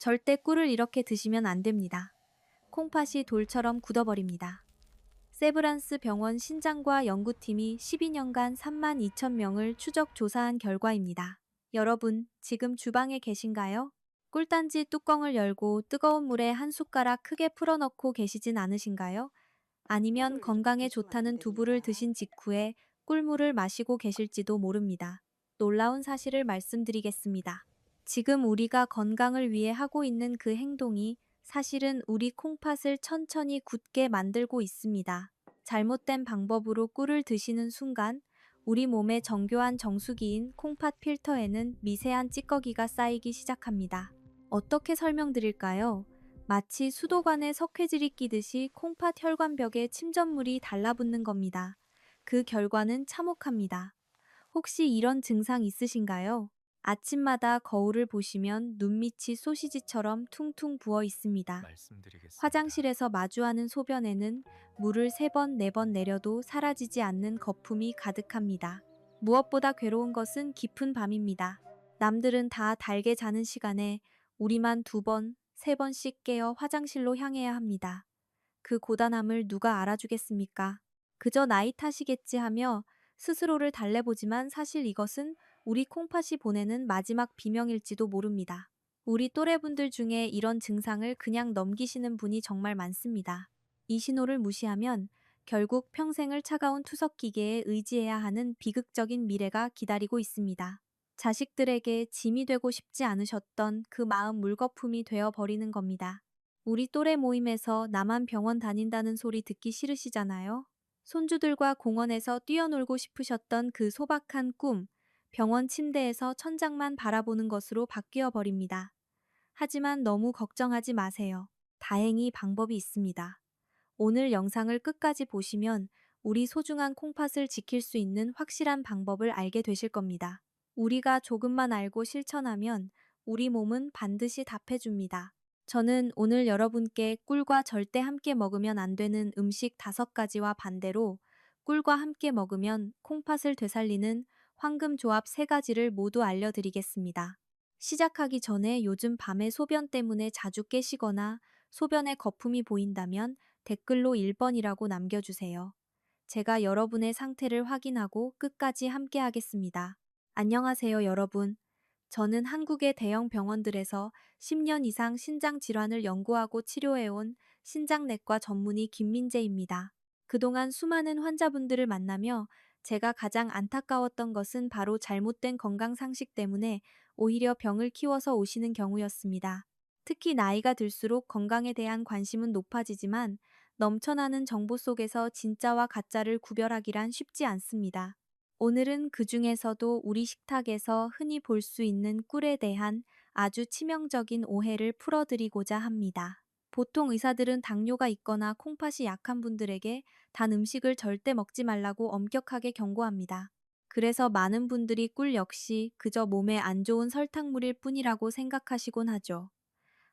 절대 꿀을 이렇게 드시면 안 됩니다. 콩팥이 돌처럼 굳어버립니다. 세브란스 병원 신장과 연구팀이 12년간 3만 2천 명을 추적 조사한 결과입니다. 여러분, 지금 주방에 계신가요? 꿀단지 뚜껑을 열고 뜨거운 물에 한 숟가락 크게 풀어넣고 계시진 않으신가요? 아니면 꿀을 이렇게 건강에 드시면 안 좋다는 두부를 됩니다. 드신 직후에 꿀물을 마시고 계실지도 모릅니다. 놀라운 사실을 말씀드리겠습니다. 지금 우리가 건강을 위해 하고 있는 그 행동이 사실은 우리 콩팥을 천천히 굳게 만들고 있습니다. 잘못된 방법으로 꿀을 드시는 순간 우리 몸의 정교한 정수기인 콩팥 필터에는 미세한 찌꺼기가 쌓이기 시작합니다. 어떻게 설명드릴까요? 마치 수도관에 석회질이 끼듯이 콩팥 혈관벽에 침전물이 달라붙는 겁니다. 그 결과는 참혹합니다. 혹시 이런 증상 있으신가요? 아침마다 거울을 보시면 눈밑이 소시지처럼 퉁퉁 부어 있습니다. 말씀드리겠습니다. 화장실에서 마주하는 소변에는 물을 3번, 4번 내려도 사라지지 않는 거품이 가득합니다. 무엇보다 괴로운 것은 깊은 밤입니다. 남들은 다 달게 자는 시간에 우리만 2번, 3번씩 깨어 화장실로 향해야 합니다. 그 고단함을 누가 알아주겠습니까? 그저 나이 탓이겠지 하며 스스로를 달래보지만 사실 이것은 우리 콩팥이 보내는 마지막 비명일지도 모릅니다. 우리 또래분들 중에 이런 증상을 그냥 넘기시는 분이 정말 많습니다. 이 신호를 무시하면 결국 평생을 차가운 투석기계에 의지해야 하는 비극적인 미래가 기다리고 있습니다. 자식들에게 짐이 되고 싶지 않으셨던 그 마음 물거품이 되어 버리는 겁니다. 우리 또래 모임에서 나만 병원 다닌다는 소리 듣기 싫으시잖아요? 손주들과 공원에서 뛰어놀고 싶으셨던 그 소박한 꿈, 병원 침대에서 천장만 바라보는 것으로 바뀌어 버립니다. 하지만 너무 걱정하지 마세요. 다행히 방법이 있습니다. 오늘 영상을 끝까지 보시면 우리 소중한 콩팥을 지킬 수 있는 확실한 방법을 알게 되실 겁니다. 우리가 조금만 알고 실천하면 우리 몸은 반드시 답해줍니다. 저는 오늘 여러분께 꿀과 절대 함께 먹으면 안 되는 음식 5가지와 반대로 꿀과 함께 먹으면 콩팥을 되살리는 황금 조합 3가지를 모두 알려드리겠습니다. 시작하기 전에 요즘 밤에 소변 때문에 자주 깨시거나 소변에 거품이 보인다면 댓글로 1번이라고 남겨주세요. 제가 여러분의 상태를 확인하고 끝까지 함께 하겠습니다. 안녕하세요, 여러분. 저는 한국의 대형 병원들에서 10년 이상 신장 질환을 연구하고 치료해온 신장내과 전문의 김민재입니다. 그동안 수많은 환자분들을 만나며 제가 가장 안타까웠던 것은 바로 잘못된 건강 상식 때문에 오히려 병을 키워서 오시는 경우였습니다. 특히 나이가 들수록 건강에 대한 관심은 높아지지만 넘쳐나는 정보 속에서 진짜와 가짜를 구별하기란 쉽지 않습니다. 오늘은 그 중에서도 우리 식탁에서 흔히 볼 수 있는 꿀에 대한 아주 치명적인 오해를 풀어드리고자 합니다. 보통 의사들은 당뇨가 있거나 콩팥이 약한 분들에게 단 음식을 절대 먹지 말라고 엄격하게 경고합니다. 그래서 많은 분들이 꿀 역시 그저 몸에 안 좋은 설탕물일 뿐이라고 생각하시곤 하죠.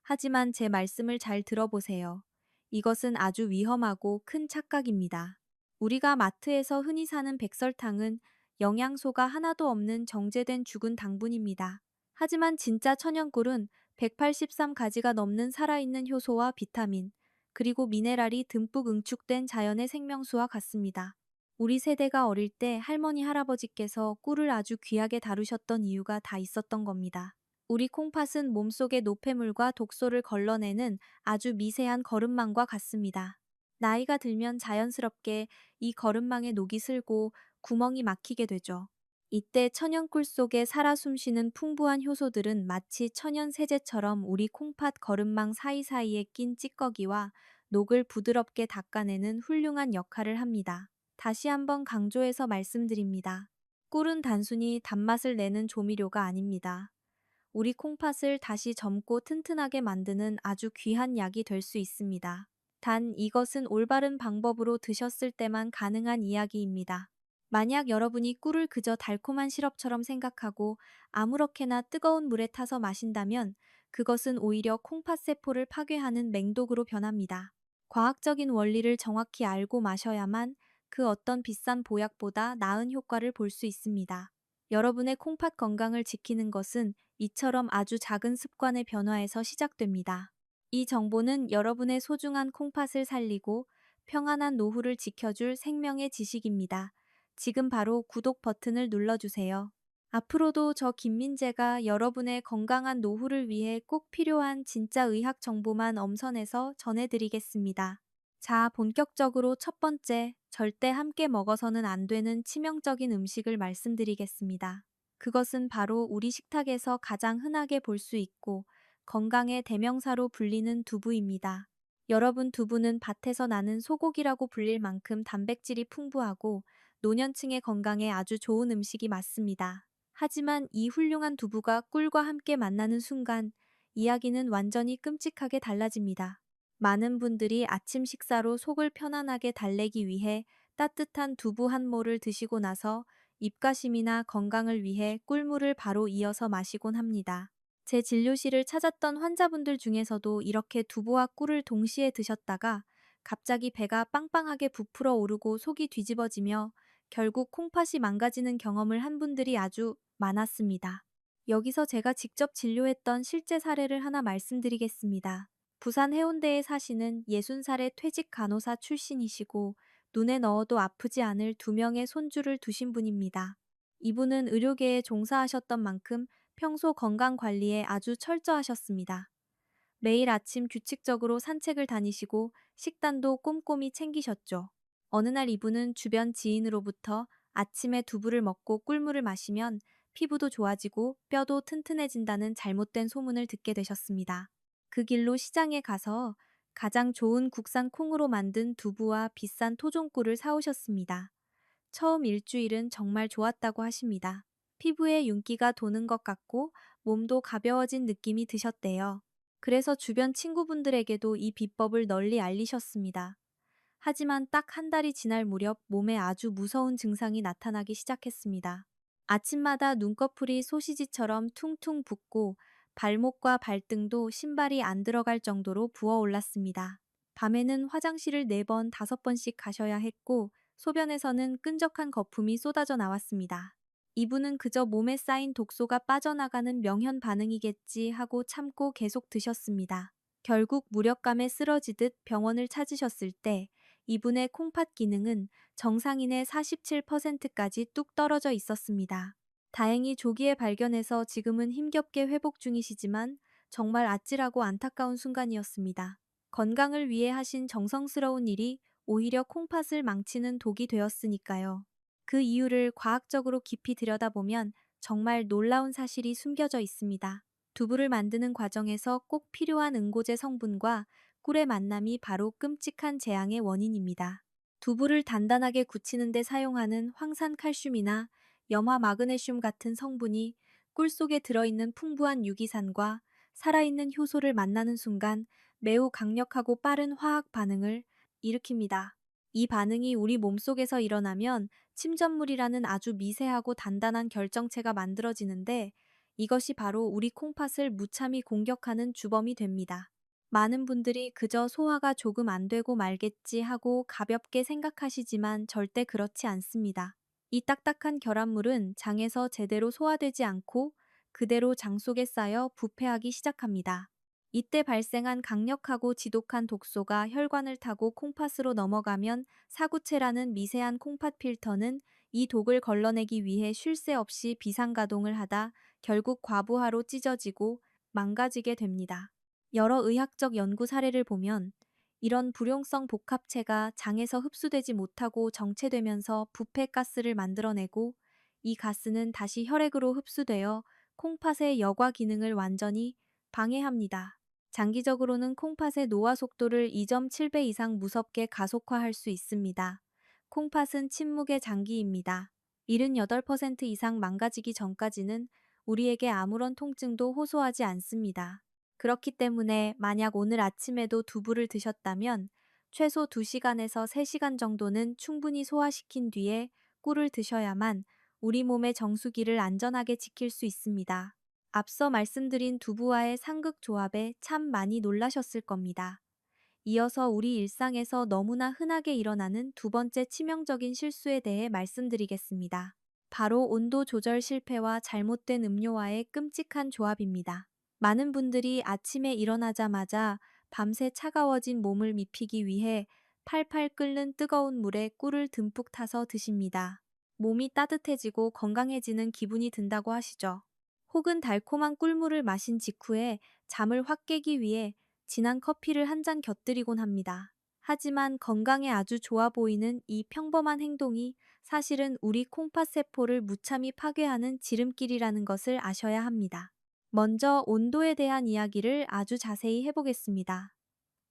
하지만 제 말씀을 잘 들어보세요. 이것은 아주 위험하고 큰 착각입니다. 우리가 마트에서 흔히 사는 백설탕은 영양소가 하나도 없는 정제된 죽은 당분입니다. 하지만 진짜 천연꿀은 183가지가 넘는 살아있는 효소와 비타민, 그리고 미네랄이 듬뿍 응축된 자연의 생명수와 같습니다. 우리 세대가 어릴 때 할머니, 할아버지께서 꿀을 아주 귀하게 다루셨던 이유가 다 있었던 겁니다. 우리 콩팥은 몸속의 노폐물과 독소를 걸러내는 아주 미세한 거름망과 같습니다. 나이가 들면 자연스럽게 이 거름망에 녹이 슬고 구멍이 막히게 되죠. 이때 천연꿀 속에 살아 숨쉬는 풍부한 효소들은 마치 천연 세제처럼 우리 콩팥 거름망 사이사이에 낀 찌꺼기와 녹을 부드럽게 닦아내는 훌륭한 역할을 합니다. 다시 한번 강조해서 말씀드립니다. 꿀은 단순히 단맛을 내는 조미료가 아닙니다. 우리 콩팥을 다시 젊고 튼튼하게 만드는 아주 귀한 약이 될 수 있습니다. 단 이것은 올바른 방법으로 드셨을 때만 가능한 이야기입니다. 만약 여러분이 꿀을 그저 달콤한 시럽처럼 생각하고 아무렇게나 뜨거운 물에 타서 마신다면 그것은 오히려 콩팥 세포를 파괴하는 맹독으로 변합니다. 과학적인 원리를 정확히 알고 마셔야만 그 어떤 비싼 보약보다 나은 효과를 볼 수 있습니다. 여러분의 콩팥 건강을 지키는 것은 이처럼 아주 작은 습관의 변화에서 시작됩니다. 이 정보는 여러분의 소중한 콩팥을 살리고 평안한 노후를 지켜줄 생명의 지식입니다. 지금 바로 구독 버튼을 눌러주세요. 앞으로도 저 김민재가 여러분의 건강한 노후를 위해 꼭 필요한 진짜 의학 정보만 엄선해서 전해드리겠습니다. 자, 본격적으로 첫 번째, 절대 함께 먹어서는 안 되는 치명적인 음식을 말씀드리겠습니다. 그것은 바로 우리 식탁에서 가장 흔하게 볼 수 있고 건강의 대명사로 불리는 두부입니다. 여러분, 두부는 밭에서 나는 소고기라고 불릴 만큼 단백질이 풍부하고 노년층의 건강에 아주 좋은 음식이 맞습니다. 하지만 이 훌륭한 두부가 꿀과 함께 만나는 순간 이야기는 완전히 끔찍하게 달라집니다. 많은 분들이 아침 식사로 속을 편안하게 달래기 위해 따뜻한 두부 한 모를 드시고 나서 입가심이나 건강을 위해 꿀물을 바로 이어서 마시곤 합니다. 제 진료실을 찾았던 환자분들 중에서도 이렇게 두부와 꿀을 동시에 드셨다가 갑자기 배가 빵빵하게 부풀어 오르고 속이 뒤집어지며 결국 콩팥이 망가지는 경험을 한 분들이 아주 많았습니다. 여기서 제가 직접 진료했던 실제 사례를 하나 말씀드리겠습니다. 부산 해운대에 사시는 60살의 퇴직 간호사 출신이시고 눈에 넣어도 아프지 않을 2명의 손주를 두신 분입니다. 이분은 의료계에 종사하셨던 만큼 평소 건강 관리에 아주 철저하셨습니다. 매일 아침 규칙적으로 산책을 다니시고 식단도 꼼꼼히 챙기셨죠. 어느 날 이분은 주변 지인으로부터 아침에 두부를 먹고 꿀물을 마시면 피부도 좋아지고 뼈도 튼튼해진다는 잘못된 소문을 듣게 되셨습니다. 그 길로 시장에 가서 가장 좋은 국산 콩으로 만든 두부와 비싼 토종꿀을 사오셨습니다. 처음 일주일은 정말 좋았다고 하십니다. 피부에 윤기가 도는 것 같고 몸도 가벼워진 느낌이 드셨대요. 그래서 주변 친구분들에게도 이 비법을 널리 알리셨습니다. 하지만 딱 한 달이 지날 무렵 몸에 아주 무서운 증상이 나타나기 시작했습니다. 아침마다 눈꺼풀이 소시지처럼 퉁퉁 붓고 발목과 발등도 신발이 안 들어갈 정도로 부어올랐습니다. 밤에는 화장실을 4번, 5번씩 가셔야 했고 소변에서는 끈적한 거품이 쏟아져 나왔습니다. 이분은 그저 몸에 쌓인 독소가 빠져나가는 명현 반응이겠지 하고 참고 계속 드셨습니다. 결국 무력감에 쓰러지듯 병원을 찾으셨을 때 이분의 콩팥 기능은 정상인의 47%까지 뚝 떨어져 있었습니다. 다행히 조기에 발견해서 지금은 힘겹게 회복 중이시지만 정말 아찔하고 안타까운 순간이었습니다. 건강을 위해 하신 정성스러운 일이 오히려 콩팥을 망치는 독이 되었으니까요. 그 이유를 과학적으로 깊이 들여다보면 정말 놀라운 사실이 숨겨져 있습니다. 두부를 만드는 과정에서 꼭 필요한 응고제 성분과 꿀의 만남이 바로 끔찍한 재앙의 원인입니다. 두부를 단단하게 굳히는 데 사용하는 황산칼슘이나 염화 마그네슘 같은 성분이 꿀 속에 들어있는 풍부한 유기산과 살아있는 효소를 만나는 순간 매우 강력하고 빠른 화학 반응을 일으킵니다. 이 반응이 우리 몸속에서 일어나면 침전물이라는 아주 미세하고 단단한 결정체가 만들어지는데 이것이 바로 우리 콩팥을 무참히 공격하는 주범이 됩니다. 많은 분들이 그저 소화가 조금 안 되고 말겠지 하고 가볍게 생각하시지만 절대 그렇지 않습니다. 이 딱딱한 결합물은 장에서 제대로 소화되지 않고 그대로 장 속에 쌓여 부패하기 시작합니다. 이때 발생한 강력하고 지독한 독소가 혈관을 타고 콩팥으로 넘어가면 사구체라는 미세한 콩팥 필터는 이 독을 걸러내기 위해 쉴 새 없이 비상가동을 하다 결국 과부하로 찢어지고 망가지게 됩니다. 여러 의학적 연구 사례를 보면 이런 불용성 복합체가 장에서 흡수되지 못하고 정체되면서 부패 가스를 만들어내고 이 가스는 다시 혈액으로 흡수되어 콩팥의 여과 기능을 완전히 방해합니다. 장기적으로는 콩팥의 노화 속도를 2.7배 이상 무섭게 가속화할 수 있습니다. 콩팥은 침묵의 장기입니다. 78% 이상 망가지기 전까지는 우리에게 아무런 통증도 호소하지 않습니다. 그렇기 때문에 만약 오늘 아침에도 두부를 드셨다면 최소 2시간에서 3시간 정도는 충분히 소화시킨 뒤에 꿀을 드셔야만 우리 몸의 정수기를 안전하게 지킬 수 있습니다. 앞서 말씀드린 두부와의 상극 조합에 참 많이 놀라셨을 겁니다. 이어서 우리 일상에서 너무나 흔하게 일어나는 두 번째 치명적인 실수에 대해 말씀드리겠습니다. 바로 온도 조절 실패와 잘못된 음료와의 끔찍한 조합입니다. 많은 분들이 아침에 일어나자마자 밤새 차가워진 몸을 미피기 위해 팔팔 끓는 뜨거운 물에 꿀을 듬뿍 타서 드십니다. 몸이 따뜻해지고 건강해지는 기분이 든다고 하시죠. 혹은 달콤한 꿀물을 마신 직후에 잠을 확 깨기 위해 진한 커피를 한 잔 곁들이곤 합니다. 하지만 건강에 아주 좋아 보이는 이 평범한 행동이 사실은 우리 콩팥 세포를 무참히 파괴하는 지름길이라는 것을 아셔야 합니다. 먼저 온도에 대한 이야기를 아주 자세히 해보겠습니다.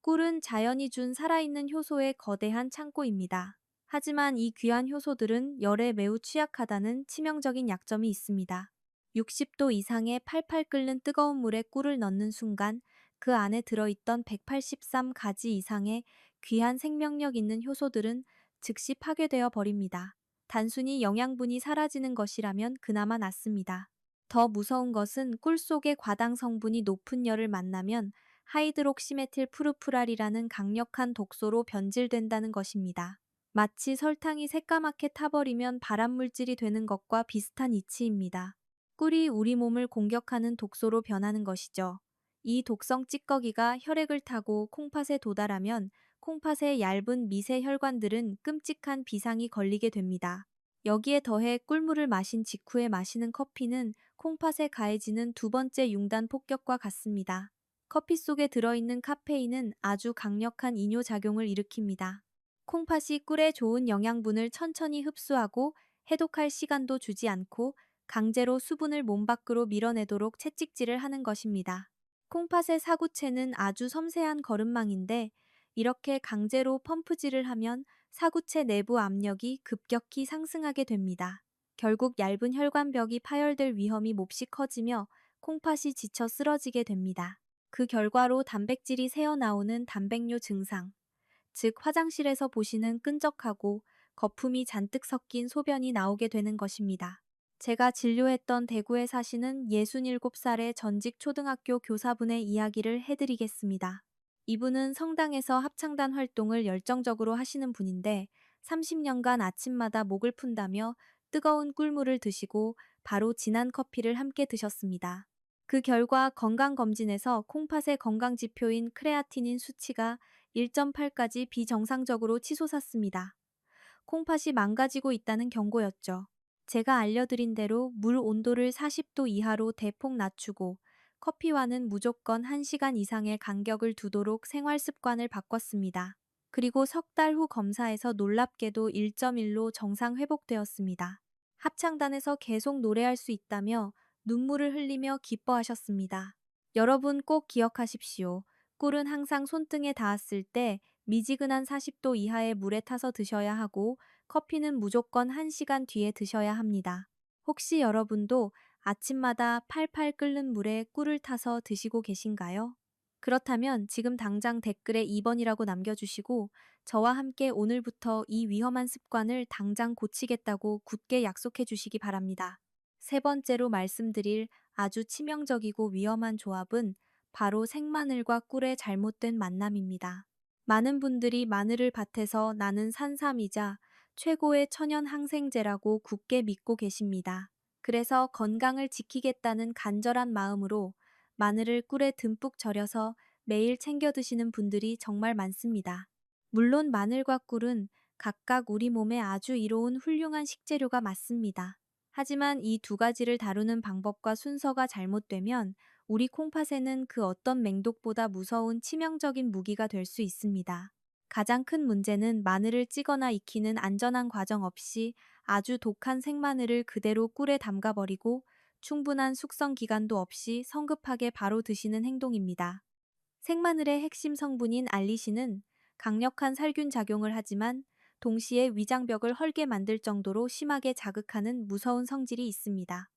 꿀은 자연이 준 살아있는 효소의 거대한 창고입니다. 하지만 이 귀한 효소들은 열에 매우 취약하다는 치명적인 약점이 있습니다. 60도 이상의 팔팔 끓는 뜨거운 물에 꿀을 넣는 순간 그 안에 들어있던 183가지 이상의 귀한 생명력 있는 효소들은 즉시 파괴되어 버립니다. 단순히 영양분이 사라지는 것이라면 그나마 낫습니다. 더 무서운 것은 꿀 속의 과당 성분이 높은 열을 만나면 하이드록시메틸 푸르푸랄이라는 강력한 독소로 변질된다는 것입니다. 마치 설탕이 새까맣게 타버리면 발암물질이 되는 것과 비슷한 이치입니다. 꿀이 우리 몸을 공격하는 독소로 변하는 것이죠. 이 독성 찌꺼기가 혈액을 타고 콩팥에 도달하면 콩팥의 얇은 미세 혈관들은 끔찍한 비상이 걸리게 됩니다. 여기에 더해 꿀물을 마신 직후에 마시는 커피는 콩팥에 가해지는 두 번째 융단 폭격과 같습니다. 커피 속에 들어있는 카페인은 아주 강력한 이뇨작용을 일으킵니다. 콩팥이 꿀의 좋은 영양분을 천천히 흡수하고 해독할 시간도 주지 않고 강제로 수분을 몸 밖으로 밀어내도록 채찍질을 하는 것입니다. 콩팥의 사구체는 아주 섬세한 거름망인데 이렇게 강제로 펌프질을 하면 사구체 내부 압력이 급격히 상승하게 됩니다. 결국 얇은 혈관벽이 파열될 위험이 몹시 커지며 콩팥이 지쳐 쓰러지게 됩니다. 그 결과로 단백질이 새어나오는 단백뇨 증상, 즉 화장실에서 보시는 끈적하고 거품이 잔뜩 섞인 소변이 나오게 되는 것입니다. 제가 진료했던 대구에 사시는 67살의 전직 초등학교 교사분의 이야기를 해드리겠습니다. 이분은 성당에서 합창단 활동을 열정적으로 하시는 분인데 30년간 아침마다 목을 푼다며 뜨거운 꿀물을 드시고 바로 진한 커피를 함께 드셨습니다. 그 결과 건강검진에서 콩팥의 건강지표인 크레아티닌 수치가 1.8까지 비정상적으로 치솟았습니다. 콩팥이 망가지고 있다는 경고였죠. 제가 알려드린 대로 물 온도를 40도 이하로 대폭 낮추고 커피와는 무조건 1시간 이상의 간격을 두도록 생활 습관을 바꿨습니다. 그리고 석 달 후 검사에서 놀랍게도 1.1로 정상 회복되었습니다. 합창단에서 계속 노래할 수 있다며 눈물을 흘리며 기뻐하셨습니다. 여러분 꼭 기억하십시오. 꿀은 항상 손등에 닿았을 때 미지근한 40도 이하의 물에 타서 드셔야 하고 커피는 무조건 1시간 뒤에 드셔야 합니다. 혹시 여러분도 아침마다 팔팔 끓는 물에 꿀을 타서 드시고 계신가요? 그렇다면 지금 당장 댓글에 2번이라고 남겨주시고 저와 함께 오늘부터 이 위험한 습관을 당장 고치겠다고 굳게 약속해 주시기 바랍니다. 세 번째로 말씀드릴 아주 치명적이고 위험한 조합은 바로 생마늘과 꿀의 잘못된 만남입니다. 많은 분들이 마늘을 밭에서 나는 산삼이자 최고의 천연 항생제라고 굳게 믿고 계십니다. 그래서 건강을 지키겠다는 간절한 마음으로 마늘을 꿀에 듬뿍 절여서 매일 챙겨 드시는 분들이 정말 많습니다. 물론 마늘과 꿀은 각각 우리 몸에 아주 이로운 훌륭한 식재료가 맞습니다. 하지만 이 두 가지를 다루는 방법과 순서가 잘못되면 우리 콩팥에는 그 어떤 맹독보다 무서운 치명적인 무기가 될 수 있습니다. 가장 큰 문제는 마늘을 찌거나 익히는 안전한 과정 없이 아주 독한 생마늘을 그대로 꿀에 담가버리고 충분한 숙성 기간도 없이 성급하게 바로 드시는 행동입니다. 생마늘의 핵심 성분인 알리신은 강력한 살균 작용을 하지만 동시에 위장벽을 헐게 만들 정도로 심하게 자극하는 무서운 성질이 있습니다.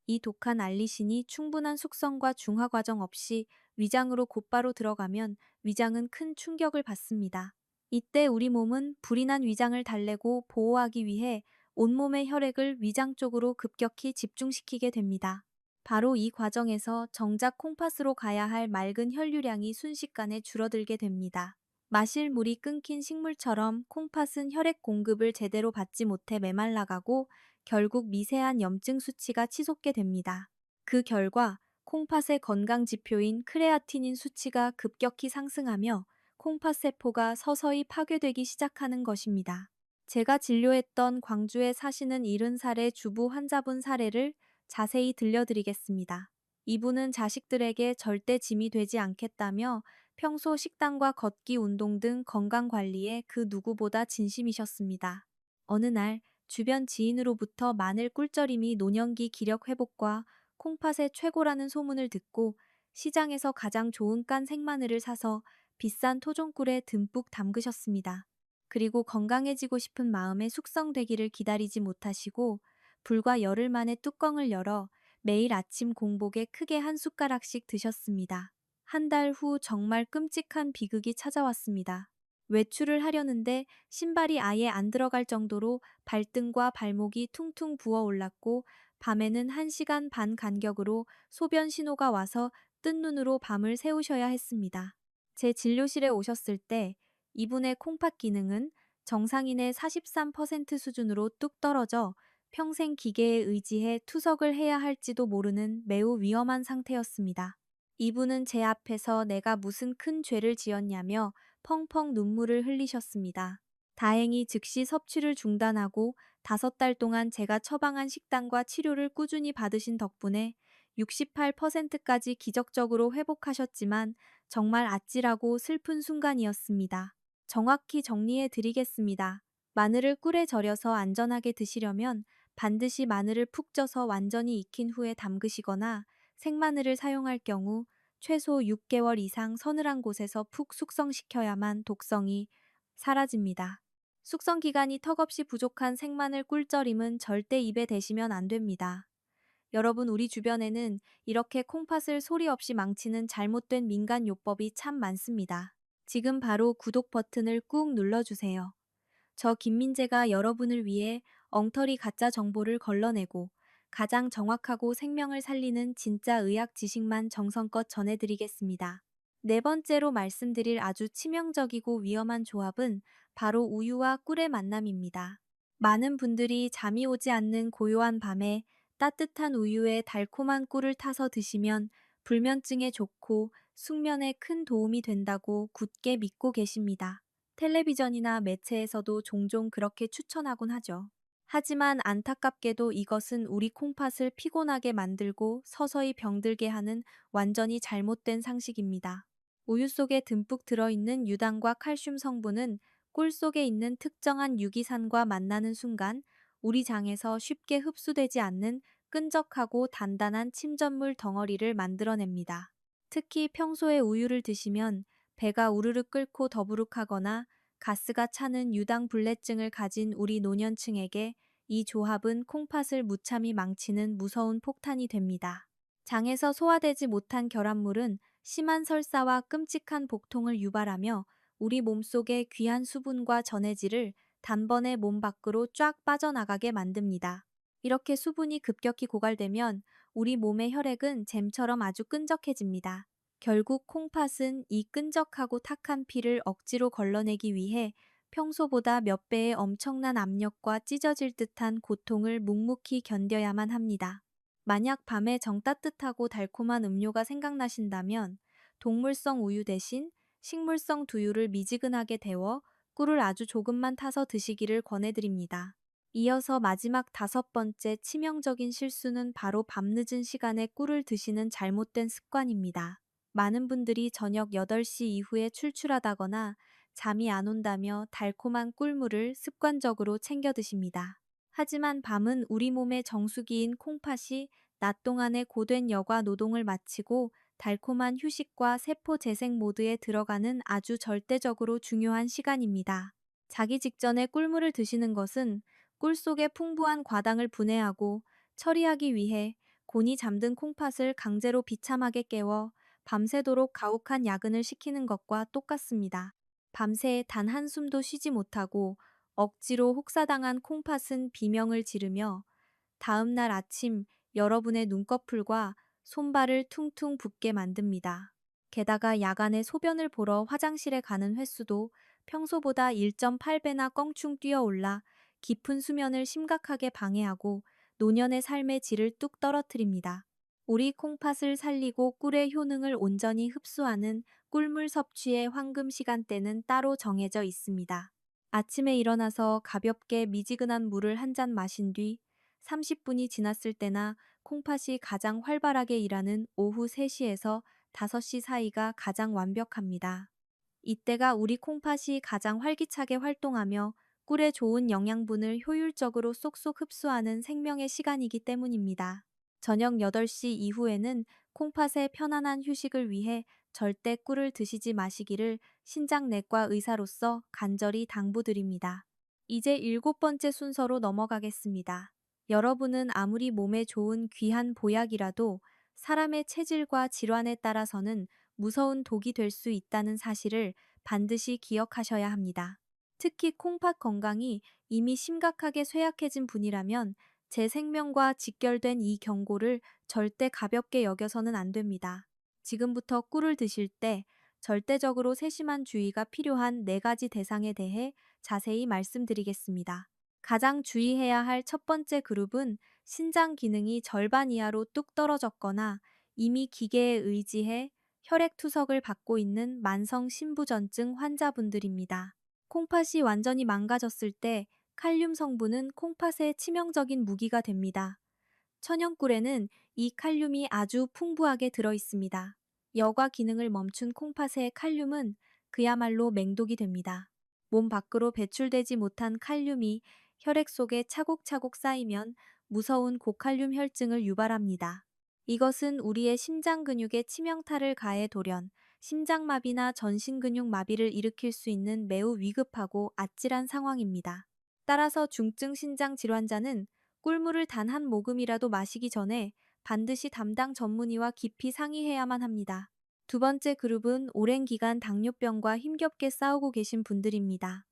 이 독한 알리신이 충분한 숙성과 중화 과정 없이 위장으로 곧바로 들어가면 위장은 큰 충격을 받습니다. 이때 우리 몸은 불이 난 위장을 달래고 보호하기 위해 온몸의 혈액을 위장 쪽으로 급격히 집중시키게 됩니다. 바로 이 과정에서 정작 콩팥으로 가야 할 맑은 혈류량이 순식간에 줄어들게 됩니다. 마실 물이 끊긴 식물처럼 콩팥은 혈액 공급을 제대로 받지 못해 메말라가고 결국 미세한 염증 수치가 치솟게 됩니다. 그 결과 콩팥의 건강 지표인 크레아티닌 수치가 급격히 상승하며 콩팥 세포가 서서히 파괴되기 시작하는 것입니다. 제가 진료했던 광주에 사시는 70살의 주부 환자분 사례를 자세히 들려드리겠습니다. 이분은 자식들에게 절대 짐이 되지 않겠다며 평소 식단과 걷기 운동 등 건강 관리에 그 누구보다 진심이셨습니다. 어느 날 주변 지인으로부터 마늘 꿀절임이 노년기 기력 회복과 콩팥의 최고라는 소문을 듣고 시장에서 가장 좋은 깐 생마늘을 사서 비싼 토종꿀에 듬뿍 담그셨습니다. 그리고 건강해지고 싶은 마음에 숙성되기를 기다리지 못하시고 불과 열흘 만에 뚜껑을 열어 매일 아침 공복에 크게 한 숟가락씩 드셨습니다. 한 달 후 정말 끔찍한 비극이 찾아왔습니다. 외출을 하려는데 신발이 아예 안 들어갈 정도로 발등과 발목이 퉁퉁 부어 올랐고 밤에는 1시간 반 간격으로 소변 신호가 와서 뜬 눈으로 밤을 새우셔야 했습니다. 제 진료실에 오셨을 때 이분의 콩팥 기능은 정상인의 43% 수준으로 뚝 떨어져 평생 기계에 의지해 투석을 해야 할지도 모르는 매우 위험한 상태였습니다. 이분은 제 앞에서 내가 무슨 큰 죄를 지었냐며 펑펑 눈물을 흘리셨습니다. 다행히 즉시 섭취를 중단하고 5달 동안 제가 처방한 식단과 치료를 꾸준히 받으신 덕분에 68%까지 기적적으로 회복하셨지만 정말 아찔하고 슬픈 순간이었습니다. 정확히 정리해 드리겠습니다. 마늘을 꿀에 절여서 안전하게 드시려면 반드시 마늘을 푹 쪄서 완전히 익힌 후에 담그시거나 생마늘을 사용할 경우 최소 6개월 이상 서늘한 곳에서 푹 숙성시켜야만 독성이 사라집니다. 숙성 기간이 턱없이 부족한 생마늘 꿀절임은 절대 입에 대시면 안 됩니다. 여러분, 우리 주변에는 이렇게 콩팥을 소리 없이 망치는 잘못된 민간 요법이 참 많습니다. 지금 바로 구독 버튼을 꾹 눌러주세요. 저 김민재가 여러분을 위해 엉터리 가짜 정보를 걸러내고 가장 정확하고 생명을 살리는 진짜 의학 지식만 정성껏 전해드리겠습니다. 네 번째로 말씀드릴 아주 치명적이고 위험한 조합은 바로 우유와 꿀의 만남입니다. 많은 분들이 잠이 오지 않는 고요한 밤에 따뜻한 우유에 달콤한 꿀을 타서 드시면 불면증에 좋고 숙면에 큰 도움이 된다고 굳게 믿고 계십니다. 텔레비전이나 매체에서도 종종 그렇게 추천하곤 하죠. 하지만 안타깝게도 이것은 우리 콩팥을 피곤하게 만들고 서서히 병들게 하는 완전히 잘못된 상식입니다. 우유 속에 듬뿍 들어있는 유당과 칼슘 성분은 꿀 속에 있는 특정한 유기산과 만나는 순간 우리 장에서 쉽게 흡수되지 않는 끈적하고 단단한 침전물 덩어리를 만들어냅니다. 특히 평소에 우유를 드시면 배가 우르르 끓고 더부룩하거나 가스가 차는 유당불내증을 가진 우리 노년층에게 이 조합은 콩팥을 무참히 망치는 무서운 폭탄이 됩니다. 장에서 소화되지 못한 결합물은 심한 설사와 끔찍한 복통을 유발하며 우리 몸속의 귀한 수분과 전해질을 단번에 몸 밖으로 쫙 빠져나가게 만듭니다. 이렇게 수분이 급격히 고갈되면 우리 몸의 혈액은 잼처럼 아주 끈적해집니다. 결국 콩팥은 이 끈적하고 탁한 피를 억지로 걸러내기 위해 평소보다 몇 배의 엄청난 압력과 찢어질 듯한 고통을 묵묵히 견뎌야만 합니다. 만약 밤에 정따뜻하고 달콤한 음료가 생각나신다면 동물성 우유 대신 식물성 두유를 미지근하게 데워 꿀을 아주 조금만 타서 드시기를 권해드립니다. 이어서 마지막 5번째 치명적인 실수는 바로 밤늦은 시간에 꿀을 드시는 잘못된 습관입니다. 많은 분들이 저녁 8시 이후에 출출하다거나 잠이 안 온다며 달콤한 꿀물을 습관적으로 챙겨 드십니다. 하지만 밤은 우리 몸의 정수기인 콩팥이 낮 동안의 고된 여가 노동을 마치고 달콤한 휴식과 세포 재생 모드에 들어가는 아주 절대적으로 중요한 시간입니다. 자기 직전에 꿀물을 드시는 것은 꿀 속에 풍부한 과당을 분해하고 처리하기 위해 곤히 잠든 콩팥을 강제로 비참하게 깨워 밤새도록 가혹한 야근을 시키는 것과 똑같습니다. 밤새 단 한숨도 쉬지 못하고 억지로 혹사당한 콩팥은 비명을 지르며 다음 날 아침 여러분의 눈꺼풀과 손발을 퉁퉁 붓게 만듭니다. 게다가 야간에 소변을 보러 화장실에 가는 횟수도 평소보다 1.8배나 껑충 뛰어올라 깊은 수면을 심각하게 방해하고 노년의 삶의 질을 뚝 떨어뜨립니다. 우리 콩팥을 살리고 꿀의 효능을 온전히 흡수하는 꿀물 섭취의 황금 시간대는 따로 정해져 있습니다. 아침에 일어나서 가볍게 미지근한 물을 한 잔 마신 뒤 30분이 지났을 때나 콩팥이 가장 활발하게 일하는 오후 3시에서 5시 사이가 가장 완벽합니다. 이때가 우리 콩팥이 가장 활기차게 활동하며 꿀의 좋은 영양분을 효율적으로 쏙쏙 흡수하는 생명의 시간이기 때문입니다. 저녁 8시 이후에는 콩팥의 편안한 휴식을 위해 절대 꿀을 드시지 마시기를 신장내과 의사로서 간절히 당부드립니다. 이제 7번째 순서로 넘어가겠습니다. 여러분은 아무리 몸에 좋은 귀한 보약이라도 사람의 체질과 질환에 따라서는 무서운 독이 될 수 있다는 사실을 반드시 기억하셔야 합니다. 특히 콩팥 건강이 이미 심각하게 쇠약해진 분이라면 제 생명과 직결된 이 경고를 절대 가볍게 여겨서는 안 됩니다. 지금부터 꿀을 드실 때 절대적으로 세심한 주의가 필요한 4가지 대상에 대해 자세히 말씀드리겠습니다. 가장 주의해야 할 첫 번째 그룹은 신장 기능이 절반 이하로 뚝 떨어졌거나 이미 기계에 의지해 혈액 투석을 받고 있는 만성 신부전증 환자분들입니다. 콩팥이 완전히 망가졌을 때 칼륨 성분은 콩팥에 치명적인 무기가 됩니다. 천연꿀에는 이 칼륨이 아주 풍부하게 들어 있습니다. 여과 기능을 멈춘 콩팥의 칼륨은 그야말로 맹독이 됩니다. 몸 밖으로 배출되지 못한 칼륨이 혈액 속에 차곡차곡 쌓이면 무서운 고칼륨 혈증을 유발합니다. 이것은 우리의 심장 근육에 치명타를 가해 돌연 심장마비나 전신근육 마비를 일으킬 수 있는 매우 위급하고 아찔한 상황입니다. 따라서 중증 신장 질환자는 꿀물을 단 한 모금이라도 마시기 전에 반드시 담당 전문의와 깊이 상의해야만 합니다. 두 번째 그룹은 오랜 기간 당뇨병과 힘겹게 싸우고 계신 분들입니다.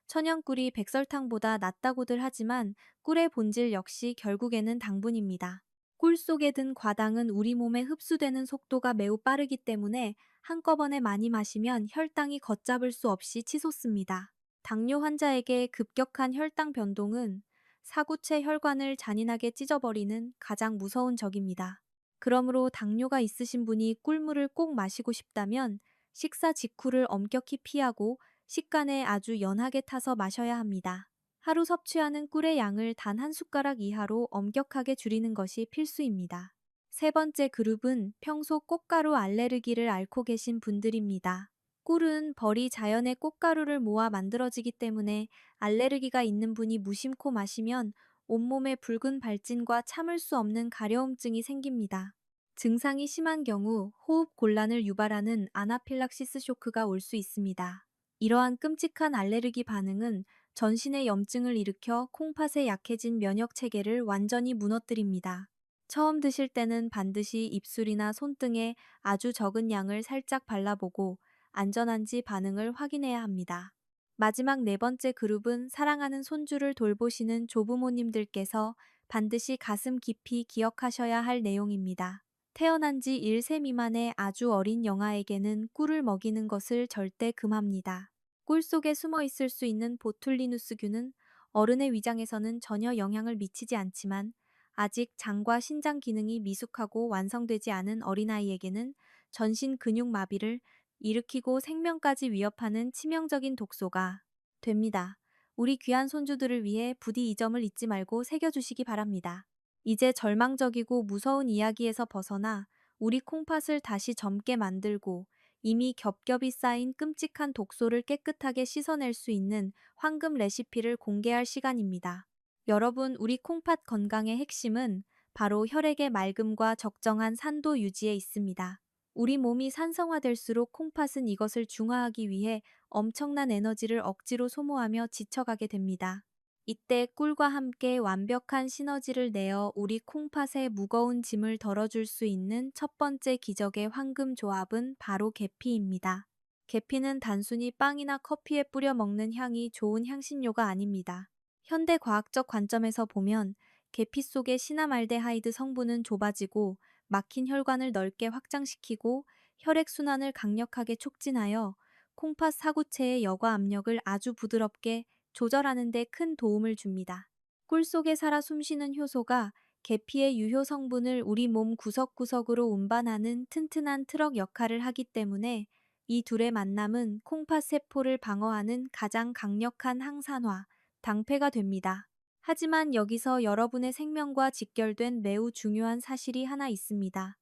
천연꿀이 백설탕보다 낫다고들 하지만 꿀의 본질 역시 결국에는 당분입니다. 꿀 속에 든 과당은 우리 몸에 흡수되는 속도가 매우 빠르기 때문에 한꺼번에 많이 마시면 혈당이 걷잡을 수 없이 치솟습니다. 당뇨 환자에게 급격한 혈당 변동은 사구체 혈관을 잔인하게 찢어버리는 가장 무서운 적입니다. 그러므로 당뇨가 있으신 분이 꿀물을 꼭 마시고 싶다면 식사 직후를 엄격히 피하고 식간에 아주 연하게 타서 마셔야 합니다. 하루 섭취하는 꿀의 양을 단 한 숟가락 이하로 엄격하게 줄이는 것이 필수입니다. 세 번째 그룹은 평소 꽃가루 알레르기를 앓고 계신 분들입니다. 꿀은 벌이 자연의 꽃가루를 모아 만들어지기 때문에 알레르기가 있는 분이 무심코 마시면 온몸에 붉은 발진과 참을 수 없는 가려움증이 생깁니다. 증상이 심한 경우 호흡 곤란을 유발하는 아나필락시스 쇼크가 올 수 있습니다. 이러한 끔찍한 알레르기 반응은 전신에 염증을 일으켜 콩팥에 약해진 면역 체계를 완전히 무너뜨립니다. 처음 드실 때는 반드시 입술이나 손등에 아주 적은 양을 살짝 발라보고 안전한지 반응을 확인해야 합니다. 마지막 4번째 그룹은 사랑하는 손주를 돌보시는 조부모님들께서 반드시 가슴 깊이 기억하셔야 할 내용입니다. 태어난 지 1세 미만의 아주 어린 영아에게는 꿀을 먹이는 것을 절대 금합니다. 꿀 속에 숨어 있을 수 있는 보툴리누스균은 어른의 위장에서는 전혀 영향을 미치지 않지만 아직 장과 신장 기능이 미숙하고 완성되지 않은 어린아이에게는 전신 근육 마비를 일으키고 생명까지 위협하는 치명적인 독소가 됩니다. 우리 귀한 손주들을 위해 부디 이 점을 잊지 말고 새겨주시기 바랍니다. 이제 절망적이고 무서운 이야기에서 벗어나 우리 콩팥을 다시 젊게 만들고 이미 겹겹이 쌓인 끔찍한 독소를 깨끗하게 씻어낼 수 있는 황금 레시피를 공개할 시간입니다. 여러분, 우리 콩팥 건강의 핵심은 바로 혈액의 맑음과 적정한 산도 유지에 있습니다. 우리 몸이 산성화될수록 콩팥은 이것을 중화하기 위해 엄청난 에너지를 억지로 소모하며 지쳐가게 됩니다. 이때 꿀과 함께 완벽한 시너지를 내어 우리 콩팥의 무거운 짐을 덜어줄 수 있는 첫 번째 기적의 황금 조합은 바로 계피입니다. 계피는 단순히 빵이나 커피에 뿌려 먹는 향이 좋은 향신료가 아닙니다. 현대 과학적 관점에서 보면 계피 속의 시나말데하이드 성분은 좁아지고 막힌 혈관을 넓게 확장시키고 혈액순환을 강력하게 촉진하여 콩팥 사구체의 여과 압력을 아주 부드럽게 조절하는 데 큰 도움을 줍니다. 꿀 속에 살아 숨쉬는 효소가 계피의 유효 성분을 우리 몸 구석구석으로 운반하는 튼튼한 트럭 역할을 하기 때문에 이 둘의 만남은 콩팥 세포를 방어하는 가장 강력한 항산화, 당패가 됩니다. 하지만 여기서 여러분의 생명과 직결된 매우 중요한 사실이 하나 있습니다.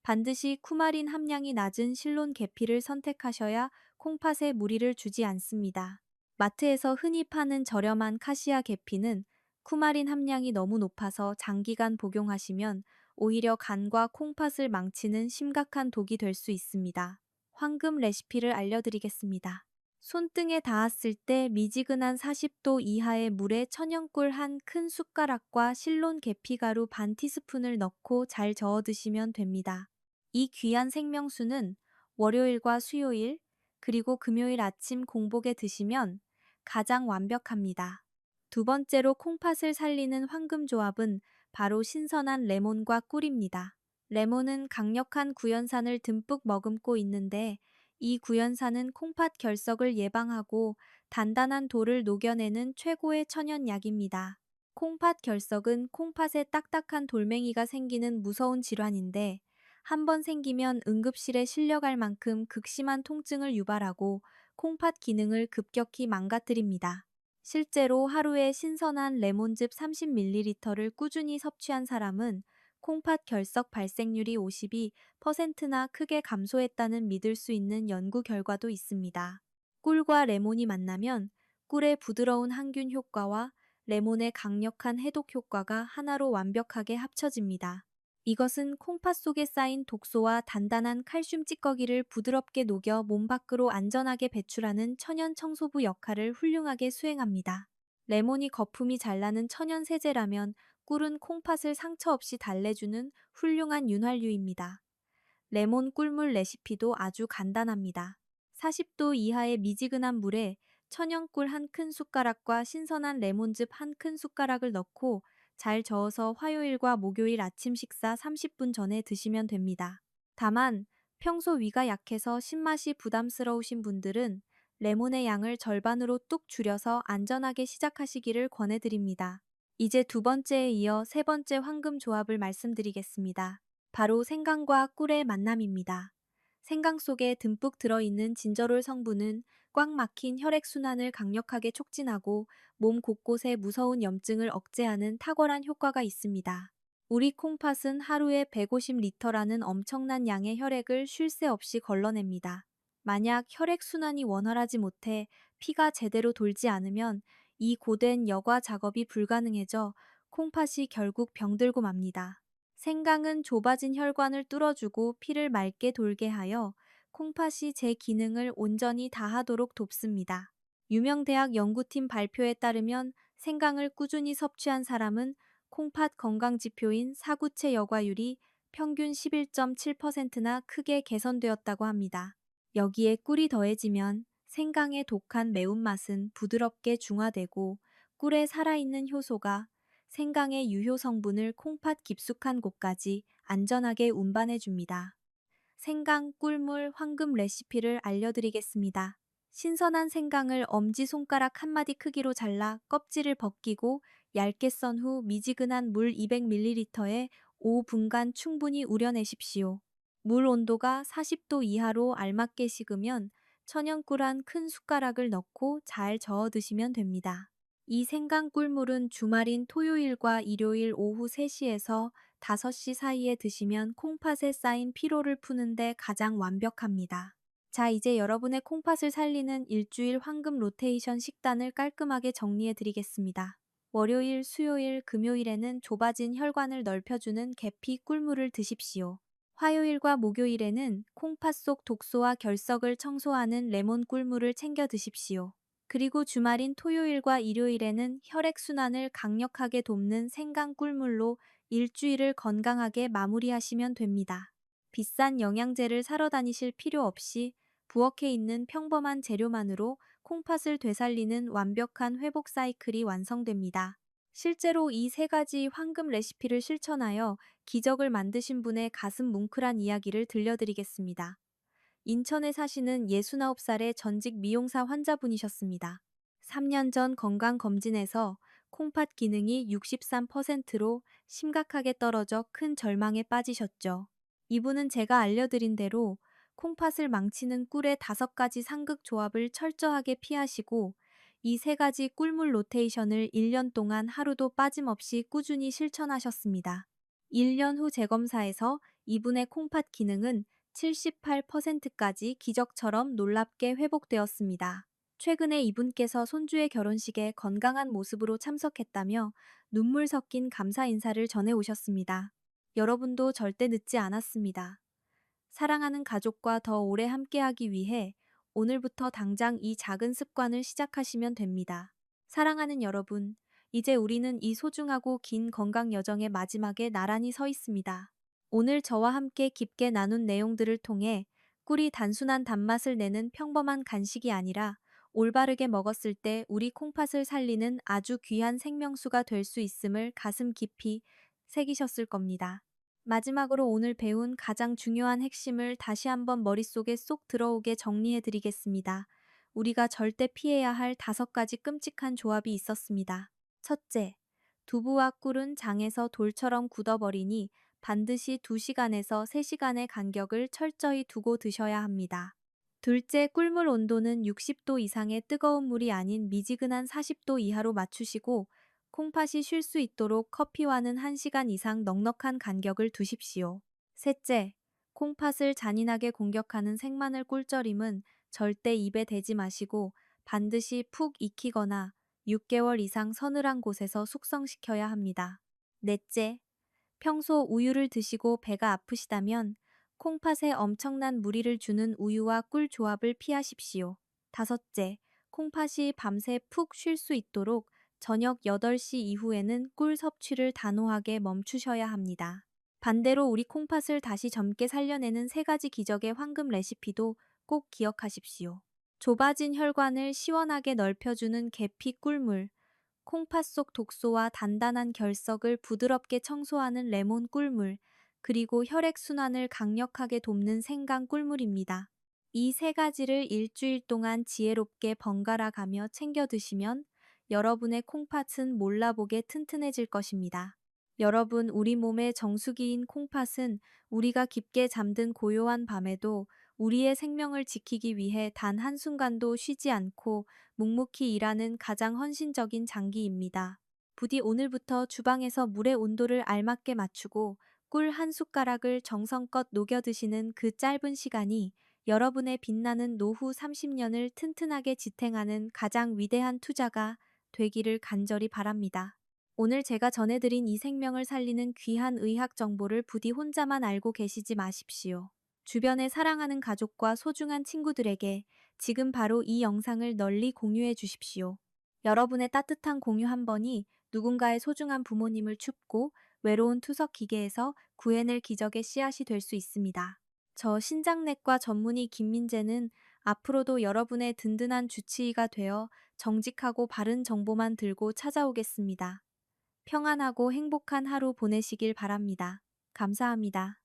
반드시 쿠마린 함량이 낮은 실론 계피를 선택하셔야 콩팥에 무리를 주지 않습니다. 마트에서 흔히 파는 저렴한 카시아 계피는 쿠마린 함량이 너무 높아서 장기간 복용하시면 오히려 간과 콩팥을 망치는 심각한 독이 될 수 있습니다. 황금 레시피를 알려드리겠습니다. 손등에 닿았을 때 미지근한 40도 이하의 물에 천연꿀 한 큰 숟가락과 실론 계피가루 반 티스푼을 넣고 잘 저어 드시면 됩니다. 이 귀한 생명수는 월요일과 수요일, 그리고 금요일 아침 공복에 드시면 가장 완벽합니다. 두 번째로 콩팥을 살리는 황금 조합은 바로 신선한 레몬과 꿀입니다. 레몬은 강력한 구연산을 듬뿍 머금고 있는데 이 구연산은 콩팥 결석을 예방하고 단단한 돌을 녹여내는 최고의 천연약입니다. 콩팥 결석은 콩팥에 딱딱한 돌멩이가 생기는 무서운 질환인데 한번 생기면 응급실에 실려갈 만큼 극심한 통증을 유발하고 콩팥 기능을 급격히 망가뜨립니다. 실제로 하루에 신선한 레몬즙 30ml를 꾸준히 섭취한 사람은 콩팥 결석 발생률이 52%나 크게 감소했다는 믿을 수 있는 연구 결과도 있습니다. 꿀과 레몬이 만나면 꿀의 부드러운 항균 효과와 레몬의 강력한 해독 효과가 하나로 완벽하게 합쳐집니다. 이것은 콩팥 속에 쌓인 독소와 단단한 칼슘 찌꺼기를 부드럽게 녹여 몸 밖으로 안전하게 배출하는 천연 청소부 역할을 훌륭하게 수행합니다. 레몬이 거품이 잘 나는 천연 세제라면 꿀은 콩팥을 상처 없이 달래주는 훌륭한 윤활유입니다. 레몬 꿀물 레시피도 아주 간단합니다. 40도 이하의 미지근한 물에 천연꿀 한 큰 숟가락과 신선한 레몬즙 한 큰 숟가락을 넣고 잘 저어서 화요일과 목요일 아침 식사 30분 전에 드시면 됩니다. 다만 평소 위가 약해서 신맛이 부담스러우신 분들은 레몬의 양을 절반으로 뚝 줄여서 안전하게 시작하시기를 권해드립니다. 이제 두 번째에 이어 세 번째 황금 조합을 말씀드리겠습니다. 바로 생강과 꿀의 만남입니다. 생강 속에 듬뿍 들어있는 진저롤 성분은 꽉 막힌 혈액순환을 강력하게 촉진하고 몸 곳곳에 무서운 염증을 억제하는 탁월한 효과가 있습니다. 우리 콩팥은 하루에 150리터라는 엄청난 양의 혈액을 쉴 새 없이 걸러냅니다. 만약 혈액순환이 원활하지 못해 피가 제대로 돌지 않으면 이 고된 여과 작업이 불가능해져 콩팥이 결국 병들고 맙니다. 생강은 좁아진 혈관을 뚫어주고 피를 맑게 돌게 하여 콩팥이 제 기능을 온전히 다하도록 돕습니다. 유명 대학 연구팀 발표에 따르면 생강을 꾸준히 섭취한 사람은 콩팥 건강 지표인 사구체 여과율이 평균 11.7%나 크게 개선되었다고 합니다. 여기에 꿀이 더해지면 생강의 독한 매운맛은 부드럽게 중화되고 꿀에 살아있는 효소가 생강의 유효 성분을 콩팥 깊숙한 곳까지 안전하게 운반해줍니다. 생강 꿀물 황금 레시피를 알려드리겠습니다. 신선한 생강을 엄지손가락 한 마디 크기로 잘라 껍질을 벗기고 얇게 썬 후 미지근한 물 200ml에 5분간 충분히 우려내십시오. 물 온도가 40도 이하로 알맞게 식으면 천연꿀 한 큰 숟가락을 넣고 잘 저어 드시면 됩니다. 이 생강 꿀물은 주말인 토요일과 일요일 오후 3시에서 5시 사이에 드시면 콩팥에 쌓인 피로를 푸는데 가장 완벽합니다. 자, 이제 여러분의 콩팥을 살리는 일주일 황금 로테이션 식단을 깔끔하게 정리해 드리겠습니다. 월요일, 수요일, 금요일에는 좁아진 혈관을 넓혀주는 계피 꿀물을 드십시오. 화요일과 목요일에는 콩팥 속 독소와 결석을 청소하는 레몬 꿀물을 챙겨 드십시오. 그리고 주말인 토요일과 일요일에는 혈액순환을 강력하게 돕는 생강 꿀물로 일주일을 건강하게 마무리하시면 됩니다. 비싼 영양제를 사러 다니실 필요 없이 부엌에 있는 평범한 재료만으로 콩팥을 되살리는 완벽한 회복 사이클이 완성됩니다. 실제로 이 세 가지 황금 레시피를 실천하여 기적을 만드신 분의 가슴 뭉클한 이야기를 들려드리겠습니다. 인천에 사시는 69살의 전직 미용사 환자분이셨습니다. 3년 전 건강검진에서 콩팥 기능이 63%로 심각하게 떨어져 큰 절망에 빠지셨죠. 이분은 제가 알려드린 대로 콩팥을 망치는 꿀의 5가지 상극 조합을 철저하게 피하시고 이 3가지 꿀물 로테이션을 1년 동안 하루도 빠짐없이 꾸준히 실천하셨습니다. 1년 후 재검사에서 이분의 콩팥 기능은 78%까지 기적처럼 놀랍게 회복되었습니다. 최근에 이분께서 손주의 결혼식에 건강한 모습으로 참석했다며 눈물 섞인 감사 인사를 전해 오셨습니다. 여러분도 절대 늦지 않았습니다. 사랑하는 가족과 더 오래 함께하기 위해 오늘부터 당장 이 작은 습관을 시작하시면 됩니다. 사랑하는 여러분, 이제 우리는 이 소중하고 긴 건강 여정의 마지막에 나란히 서 있습니다. 오늘 저와 함께 깊게 나눈 내용들을 통해 꿀이 단순한 단맛을 내는 평범한 간식이 아니라 올바르게 먹었을 때 우리 콩팥을 살리는 아주 귀한 생명수가 될 수 있음을 가슴 깊이 새기셨을 겁니다. 마지막으로 오늘 배운 가장 중요한 핵심을 다시 한번 머릿속에 쏙 들어오게 정리해 드리겠습니다. 우리가 절대 피해야 할 5가지 끔찍한 조합이 있었습니다. 첫째, 두부와 꿀은 장에서 돌처럼 굳어버리니 반드시 2시간에서 3시간의 간격을 철저히 두고 드셔야 합니다. 둘째, 꿀물 온도는 60도 이상의 뜨거운 물이 아닌 미지근한 40도 이하로 맞추시고 콩팥이 쉴 수 있도록 커피와는 1시간 이상 넉넉한 간격을 두십시오. 셋째, 콩팥을 잔인하게 공격하는 생마늘 꿀절임은 절대 입에 대지 마시고 반드시 푹 익히거나 6개월 이상 서늘한 곳에서 숙성시켜야 합니다. 넷째, 평소 우유를 드시고 배가 아프시다면 콩팥에 엄청난 무리를 주는 우유와 꿀 조합을 피하십시오. 다섯째, 콩팥이 밤새 푹 쉴 수 있도록 저녁 8시 이후에는 꿀 섭취를 단호하게 멈추셔야 합니다. 반대로 우리 콩팥을 다시 젊게 살려내는 3가지 기적의 황금 레시피도 꼭 기억하십시오. 좁아진 혈관을 시원하게 넓혀주는 계피 꿀물, 콩팥 속 독소와 단단한 결석을 부드럽게 청소하는 레몬 꿀물, 그리고 혈액순환을 강력하게 돕는 생강 꿀물입니다. 이 3가지를 일주일 동안 지혜롭게 번갈아 가며 챙겨 드시면 여러분의 콩팥은 몰라보게 튼튼해질 것입니다. 여러분, 우리 몸의 정수기인 콩팥은 우리가 깊게 잠든 고요한 밤에도 우리의 생명을 지키기 위해 단 한순간도 쉬지 않고 묵묵히 일하는 가장 헌신적인 장기입니다. 부디 오늘부터 주방에서 물의 온도를 알맞게 맞추고 꿀 한 숟가락을 정성껏 녹여 드시는 그 짧은 시간이 여러분의 빛나는 노후 30년을 튼튼하게 지탱하는 가장 위대한 투자가 되기를 간절히 바랍니다. 오늘 제가 전해드린 이 생명을 살리는 귀한 의학 정보를 부디 혼자만 알고 계시지 마십시오. 주변에 사랑하는 가족과 소중한 친구들에게 지금 바로 이 영상을 널리 공유해 주십시오. 여러분의 따뜻한 공유 한 번이 누군가의 소중한 부모님을 춥고 외로운 투석 기계에서 구해낼 기적의 씨앗이 될 수 있습니다. 저 신장내과 전문의 김민재는 앞으로도 여러분의 든든한 주치의가 되어 정직하고 바른 정보만 들고 찾아오겠습니다. 평안하고 행복한 하루 보내시길 바랍니다. 감사합니다.